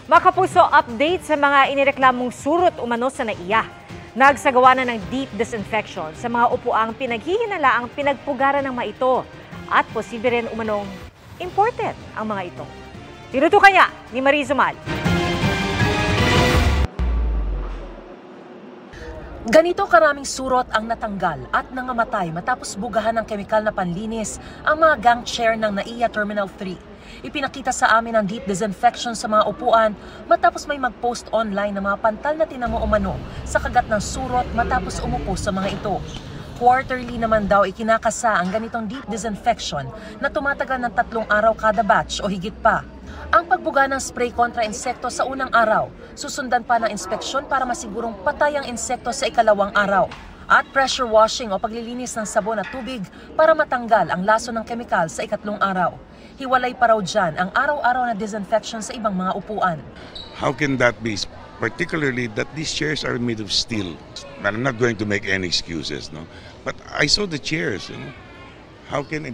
Makapuso, update sa mga inireklamong surot umano sa NAIA. Nagsagawa na ng deep disinfection sa mga upuang pinaghihinalaang pinagpugaran ng mga ito at posible rin umanong imported ang mga ito. Tinutukan niya ni Marie Zumal. Ganito karaming surot ang natanggal at nangamatay matapos bugahan ng kemikal na panlinis ang mga gang chair ng NAIA Terminal 3. Ipinakita sa amin ang deep disinfection sa mga upuan matapos may mag-post online ng mga pantal na tinamo umano sa kagat ng surot matapos umupo sa mga ito. Quarterly naman daw ikinakasa ang ganitong deep disinfection na tumatagal ng 3 araw kada batch o higit pa. Ang pagbuga ng spray kontra insekto sa unang araw, susundan pa ng inspeksyon para masigurong patay ang insekto sa ikalawang araw. At pressure washing o paglilinis ng sabon at tubig para matanggal ang laso ng kemikal sa ikatlong araw. Hiwalay pa raw dyan ang araw-araw na disinfection sa ibang mga upuan. How can that be? Particularly that these chairs are made of steel. I'm not going to make any excuses, no? But I saw the chairs, you know. How can a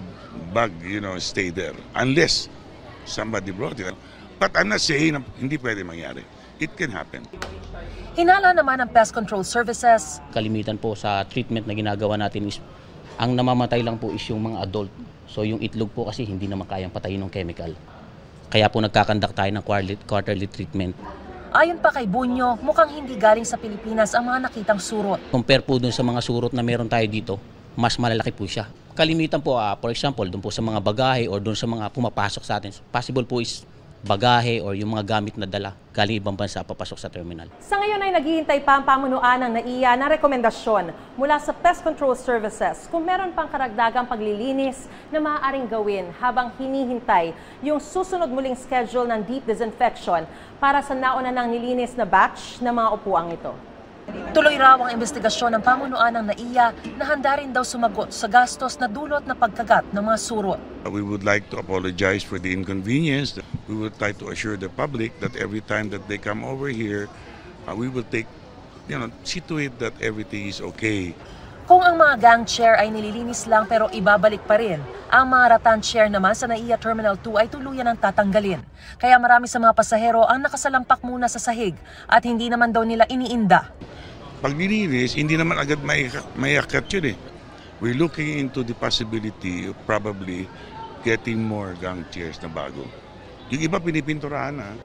bug, stay there? Unless somebody brought it. But I'm not saying hindi pwede mangyari. It can happen. Hinala naman ng Pest Control Services. Kalimitan po sa treatment na ginagawa natin is ang namamatay lang po is yung mga adult. So yung itlog po kasi hindi naman kayang patayin ng chemical. Kaya po nagkakandak tayo ng quarterly treatment. Ayon pa kay Bunyo, mukhang hindi galing sa Pilipinas ang mga nakitang surot. Compare po dun sa mga surot na meron tayo dito, mas malalaki po siya. Kalimitan po, for example, dun po sa mga bagahe or dun sa mga pumapasok sa atin, possible po is bagahe or yung mga gamit na dala galing ibang bansa papasok sa terminal. Sa ngayon ay naghihintay pa ang pamunuan ng NAIA na rekomendasyon mula sa Pest Control Services kung meron pang karagdagang paglilinis na maaaring gawin habang hinihintay yung susunod muling schedule ng deep disinfection para sa nauna ng nilinis na batch ng mga upuang ito. Tuloy raw ang investigasyon ng pamunuan ng NAIA na handa rin daw sumagot sa gastos na dulot na pagkagat ng mga surot. We would like to apologize for the inconvenience. We would try to assure the public that every time that they come over here, we will see to it that everything is okay. Kung ang mga gang chair ay nililinis lang pero ibabalik pa rin, ang mga rattan chair naman sa NAIA Terminal 2 ay tuluyan ang tatanggalin. Kaya marami sa mga pasahero ang nakasalampak muna sa sahig at hindi naman daw nila iniinda. Pag nilinis, hindi naman agad mayakat yun eh. We're looking into the possibility of probably getting more gang chairs na bago. Yung iba pinipinturahan na.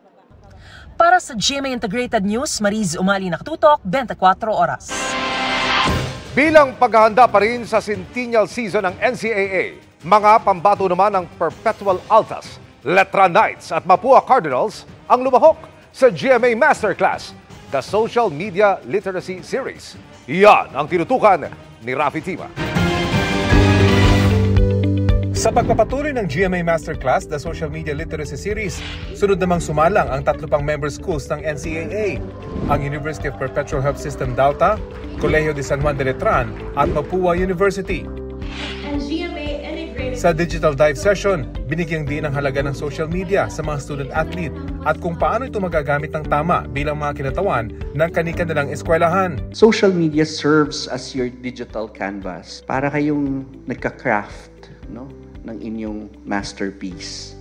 Para sa GMA Integrated News, Mariz Umali nakatutok, 24 oras. Bilang paghahanda pa rin sa Centennial Season ng NCAA, mga pambato naman ng Perpetual Altas, Letra Knights at Mapua Cardinals ang lumahok sa GMA Masterclass, the Social Media Literacy Series. Yan ang tinutukan ni Rafi Tima. Sa pagpapatuloy ng GMA Masterclass, the Social Media Literacy Series, sunod namang sumalang ang 3 pang member schools ng NCAA, ang University of Perpetual Health System Dauta, Colegio de San Juan de Letran at Mapua University. Sa Digital Dive Session, binigyang din ang halaga ng social media sa mga student-athlete at kung paano ito magagamit ng tama bilang mga kinatawan ng kani-kanilang eskwelahan. Social media serves as your digital canvas para kayong nagka-craft, ng inyong masterpiece.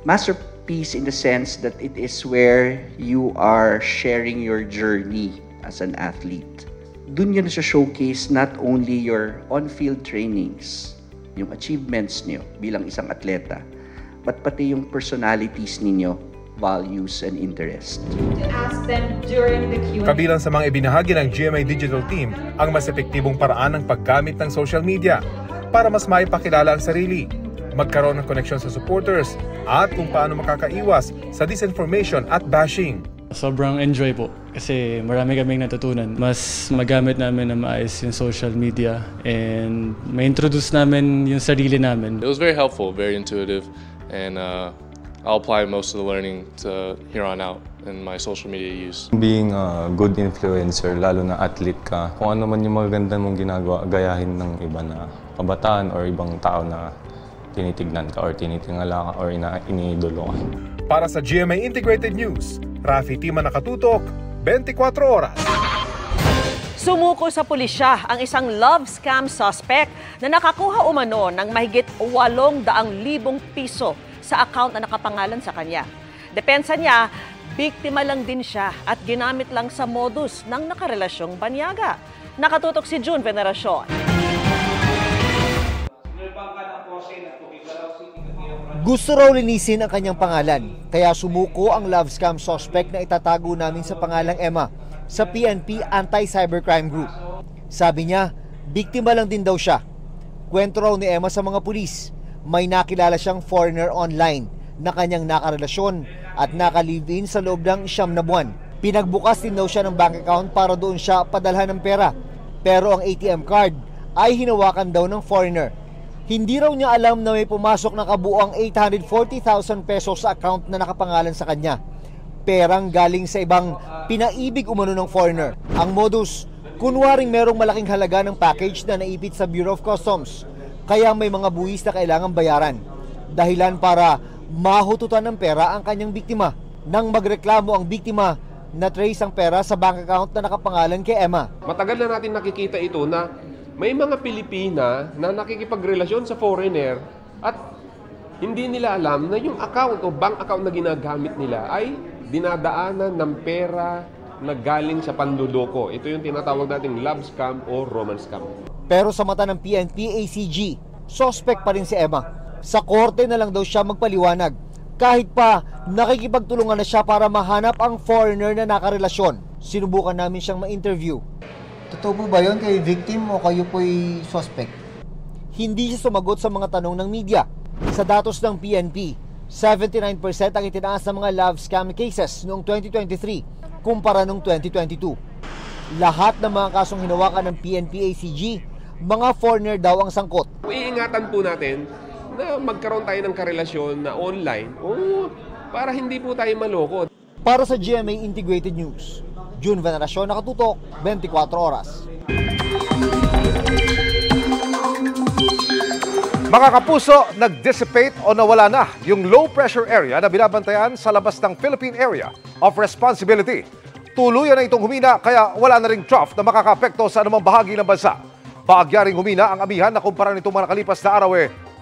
Masterpiece in the sense that it is where you are sharing your journey as an athlete. Doon yun siya showcase not only your on-field trainings, yung achievements niyo bilang isang atleta, but pati yung personalities ninyo, values and interest. Kabilang sa mga ibinahagi ng GMA Digital Team ang mas epektibong paraan ng paggamit ng social media para mas maipakilala ang sarili, magkaroon ng koneksyon sa supporters, at kung paano makakaiwas sa disinformation at bashing. Sobrang enjoy po kasi marami kaming natutunan. Mas magamit namin na maayos yung social media and ma-introduce namin yung sarili namin. It was very helpful, very intuitive, and I'll apply most of the learning to here on out in my social media use. Being a good influencer, lalo na athlete ka, kung ano man yung magaganda mong ginagawa, gayahin ng iba na kabataan or ibang tao na tinitignan ka or tinitingala ka or iniidolo ka. Para sa GMA Integrated News, Rafi Tima nakatutok, 24 oras. Sumuko sa pulisya ang isang love scam suspect na nakakuha umano ng mahigit 800,000 piso sa account na nakapangalan sa kanya. Depensa niya, biktima lang din siya at ginamit lang sa modus ng nakarelasyong banyaga. Nakatutok si June Veneracion. Gusto raw linisin ang kanyang pangalan, kaya sumuko ang love scam suspect na itatago namin sa pangalang Emma sa PNP Anti-Cybercrime Group. Sabi niya, biktima lang din daw siya. Kwento raw ni Emma sa mga pulis, may nakilala siyang foreigner online na kanyang nakarelasyon at naka-live-in sa loob ng 9 na buwan. Pinagbukas din daw siya ng bank account para doon siya padalhan ng pera. Pero ang ATM card ay hinawakan daw ng foreigner. Hindi raw niya alam na may pumasok na kabuuang 840,000 pesos sa account na nakapangalan sa kanya. Perang galing sa ibang pinaibig umano ng foreigner. Ang modus, kunwaring merong malaking halaga ng package na naipit sa Bureau of Customs. Kaya may mga buwis na kailangang bayaran. Dahilan para mahututan ng pera ang kanyang biktima. Nang magreklamo ang biktima, na-trace ang pera sa bank account na nakapangalan kay Emma. Matagal na natin nakikita ito na may mga Pilipina na nakikipagrelasyon sa foreigner at hindi nila alam na yung account o bank account na ginagamit nila ay dinadaanan ng pera na galing sa panluloko. Ito yung tinatawag nating love scam o romance scam. Pero sa mata ng PNP ACG, suspect pa rin si Emma. Sa korte na lang daw siya magpaliwanag. Kahit pa nakikipagtulungan na siya para mahanap ang foreigner na nakarelasyon. Sinubukan namin siyang ma-interview. Totoo po ba yun kay victim o kayo po'y suspect? Hindi siya sumagot sa mga tanong ng media. Sa datos ng PNP, 79% ang itinaas ng mga love scam cases noong 2023 kumpara noong 2022. Lahat ng mga kasong hinawakan ng PNP ACG, mga foreigner daw ang sangkot. Iingatan po natin na magkaroon tayo ng karelasyon na online para hindi po tayo maloko. Para sa GMA Integrated News, June Veneracion, nakatutok, 24 oras. Mga kapuso, nag-dissipate o nawala na yung low-pressure area na binabantayan sa labas ng Philippine Area of Responsibility. Tuluyan na itong humina kaya wala na ring trough na makakapekto sa anumang bahagi ng bansa. Baagya ring humina ang amihan na kumpara nitong mga nakalipas na araw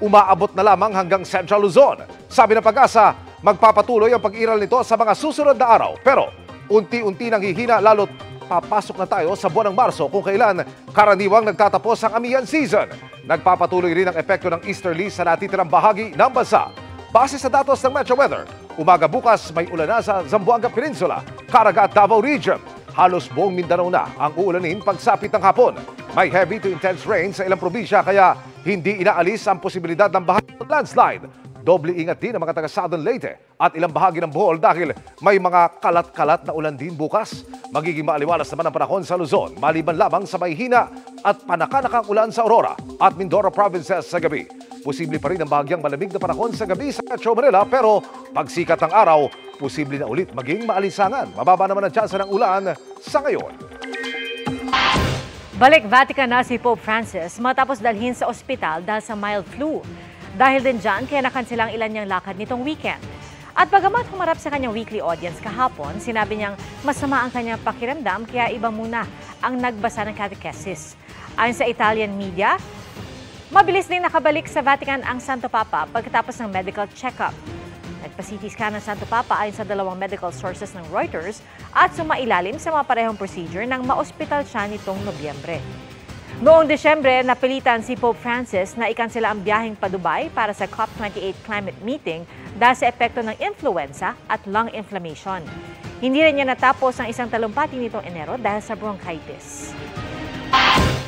umaabot na lamang hanggang Central Luzon. Sabi ng Pag-asa, magpapatuloy ang pag-iral nito sa mga susunod na araw. Pero unti-unti nang hihina lalo't papasok na tayo sa buwan ng Marso kung kailan karaniwang nagtatapos ang amihan season. Nagpapatuloy rin ang epekto ng easterly sa natitirang bahagi ng bansa. Base sa datos ng Metro Weather, umaga bukas may ulan na sa Zamboanga Peninsula, Caraga at Davao Region. Halos buong Mindanao na ang uulanin pagsapit ng hapon. May heavy to intense rain sa ilang probinsya kaya hindi inaalis ang posibilidad ng baha at landslide. Doble ingat din ang mga taga Southern Leyte at ilang bahagi ng Bohol dahil may mga kalat-kalat na ulan din bukas. Magiging maaliwalas naman ang panahon sa Luzon, maliban lamang sa Mahihina at panakanakang ulan sa Aurora at Mindoro provinces sa gabi. Posible pa rin ang bahagyang malamig na panahon sa gabi sa Metro Manila pero pagsikat ng araw, posible na ulit maging maalinsangan. Mababa naman ang tsansa ng ulan sa ngayon. Balik Vatican na si Pope Francis matapos dalhin sa ospital dahil sa mild flu. Dahil din dyan, kaya nakansilang ilan niyang lakad nitong weekend. At bagamat humarap sa kanyang weekly audience kahapon, sinabi niyang masama ang kanyang pakiramdam kaya iba muna ang nagbasa ng catechesis. Ayon sa Italian media, mabilis din nakabalik sa Vatican ang Santo Papa pagkatapos ng medical check-up. Nagpa-CT scan ng Santo Papa ayon sa dalawang medical sources ng Reuters at sumailalim sa mga parehong procedure nang ma-ospital siya nitong Nobyembre. Noong Desyembre, napilitan si Pope Francis na ikansela ang biyaheng pa Dubai para sa COP28 climate meeting dahil sa epekto ng influenza at lung inflammation. Hindi rin niya natapos ang isang talumpati nitong Enero dahil sa bronchitis.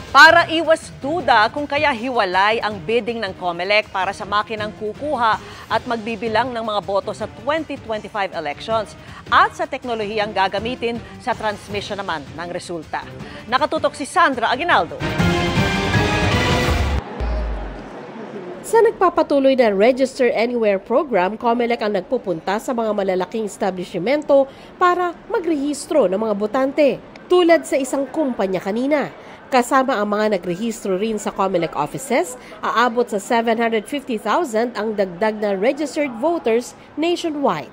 Para iwas duda kung kaya hiwalay ang bidding ng COMELEC para sa makinang kukuha at magbibilang ng mga boto sa 2025 elections at sa teknolohiyang gagamitin sa transmission naman ng resulta. Nakatutok si Sandra Aguinaldo. Sa nagpapatuloy na Register Anywhere program, COMELEC ang nagpupunta sa mga malalaking establishmento para magrehistro ng mga botante, tulad sa isang kumpanya kanina. Kasama ang mga nagrehistro rin sa COMELEC offices, aabot sa 750,000 ang dagdag na registered voters nationwide.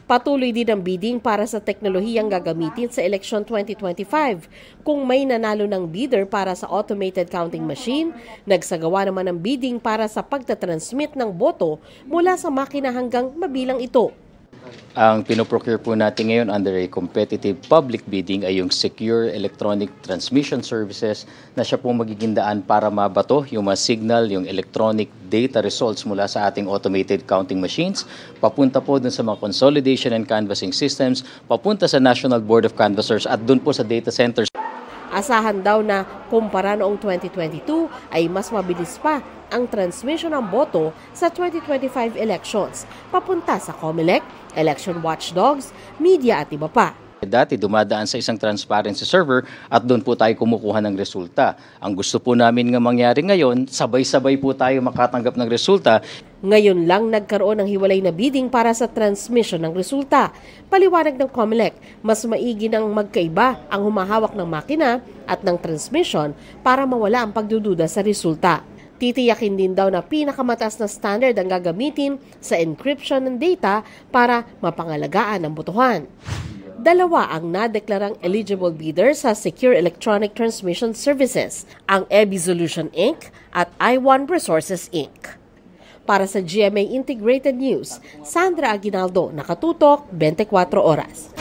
Patuloy din ang bidding para sa teknolohiyang gagamitin sa eleksyon 2025. Kung may nanalo ng bidder para sa automated counting machine, nagsagawa naman ng bidding para sa pagtatransmit ng boto mula sa makina hanggang mabilang ito. Ang pinoprocure po natin ngayon under a competitive public bidding ay yung Secure Electronic Transmission Services na siya po magiging daan para mabato yung mga signal, yung electronic data results mula sa ating automated counting machines, papunta po dun sa mga consolidation and canvassing systems, papunta sa National Board of Canvassers at dun po sa data centers. Asahan daw na kumpara noong 2022 ay mas mabilis pa ang transmission ng boto sa 2025 elections papunta sa COMELEC, election watchdogs, media at iba pa. Dati dumadaan sa isang transparency server at doon po tayo kumukuha ng resulta. Ang gusto po namin nga mangyari ngayon, sabay-sabay po tayo makatanggap ng resulta. Ngayon lang nagkaroon ng hiwalay na bidding para sa transmission ng resulta. Paliwanag ng COMELEC, mas maigi ng magkaiba ang humahawak ng makina at ng transmission para mawala ang pagdududa sa resulta. Titiyakin din daw na pinakamataas na standard ang gagamitin sa encryption ng data para mapangalagaan ang botohan. 2 ang nadeklarang eligible bidder sa Secure Electronic Transmission Services, ang EBI Solution Inc. at I1 Resources Inc. Para sa GMA Integrated News, Sandra Aguinaldo, Nakatutok, 24 Oras.